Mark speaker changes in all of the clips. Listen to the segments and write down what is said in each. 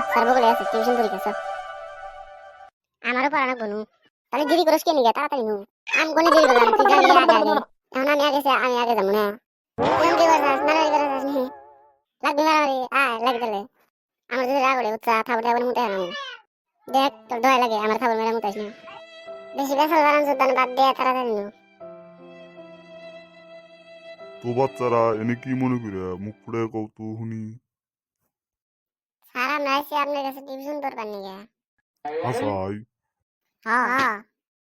Speaker 1: sir বলে আছে tuition পরীক্ষা সব আমারও পড়ানো বনু তাহলে দেরি করস কেন গিয়া তাড়াতাড়ি নু আমি কোনে দেরি করলাম তুই যাবি আগে আগে এখন আমি আগে আমি আগে যাবো না তুই কি করছিস মারামারি করছিস নি লাগবে মারামারি লাগে তাহলে আমার যদি রাগ হলে উচ্চা থাবড়ে আবার মুতে আনো দেখ তোর দয়া লাগে আমার থাবড় মেরা মুতাইস না বেশি বেসাল বানান সুদান বাদ দিয়ে তাড়াতাড়ি নু
Speaker 2: তো বাচ্চারা এনে কি মনে করে মুখ ফুড়ে কৌতু শুনি
Speaker 1: স্যার আমরা এসে আপনার কাছে টিউশন পড়বার নিয়ে
Speaker 2: হাসাই
Speaker 1: হ্যাঁ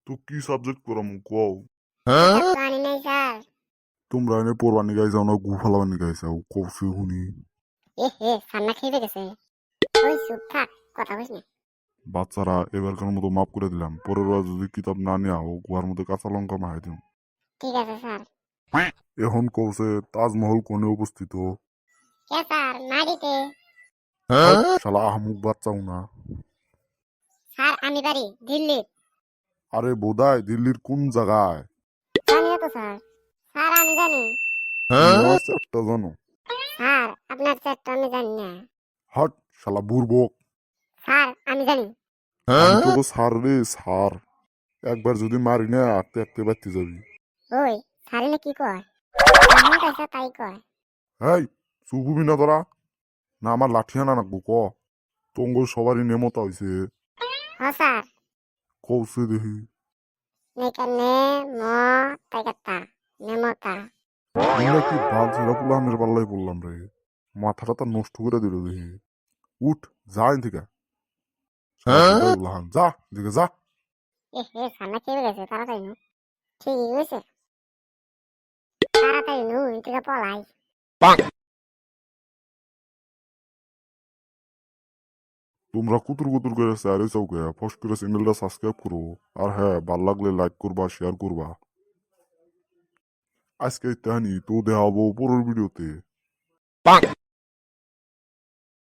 Speaker 2: তো কি সাবজেক্ট করাম কও
Speaker 1: জানি নাই স্যার
Speaker 2: তোমরা এনে পড়বার নিগাই যাও না গু ফালাবার নিগাই যাও কৌছে শুনি
Speaker 1: সান্না খেয়ে গেছে ওই চুপ থাক কথা বলিস না
Speaker 2: বাচ্চারা এবারকার মতো মাফ করে দিলাম পরের বার যদি কিতাব না নেওয়া ও গুহার মধ্যে কাঁচা লঙ্কা মাহাই দিম
Speaker 1: ঠিক আছে স্যার
Speaker 2: এখন কৌছে তাজমহল কোনে অবস্থিত
Speaker 1: কে স্যার মাটিতে
Speaker 2: শালা আহমুক বাচ্চাও না
Speaker 1: স্যার আমি বাড়ি দিল্লি
Speaker 2: আরে বোধায় দিল্লির কোন জায়গায়
Speaker 1: জানি না তো স্যার স্যার আমি জানি
Speaker 2: একটা জানো
Speaker 1: স্যার আপনার চ্যাটটা আমি জানি না
Speaker 2: হট শালা বুড়বক
Speaker 1: স্যার আমি জানি
Speaker 2: আমি তো সার রে সার একবার যদি মারি না আঁকতে আঁকতে বাড়তে যাবি
Speaker 1: ওই স্যার না কি কয় আমি কাছে তাই কয়
Speaker 2: হেই চুপুবি না তোরা না আমার লাঠি আনা নাকবো ক তঙ্গ সবারই নেমতা হইছে
Speaker 1: হ্যাঁ স্যার
Speaker 2: কৌছে দেখি
Speaker 1: নেকানে ম তাইকাতা নেমতা
Speaker 2: আমরা কি বাল ছেড়া পুলানের পাল্লাই বললাম রে মাথাটা তো নষ্ট করে দিল দেখি উঠ যা এন থেকে যা দিকে যা
Speaker 1: সান্না খেয়ে গেছে তাড়াতাড়ি নু ঠিক হয়েছে তাড়াতাড়ি নু থেকে পলাই
Speaker 2: তোমরা কুতুর কুতুর করে স্যারে চৌকে ফস করে চ্যানেলটা সাবস্ক্রাইব করো আর হ্যাঁ ভাল লাগলে লাইক করবা শেয়ার করবা আজকে ইত্যাহানি তো দেখাবো পরের ভিডিওতে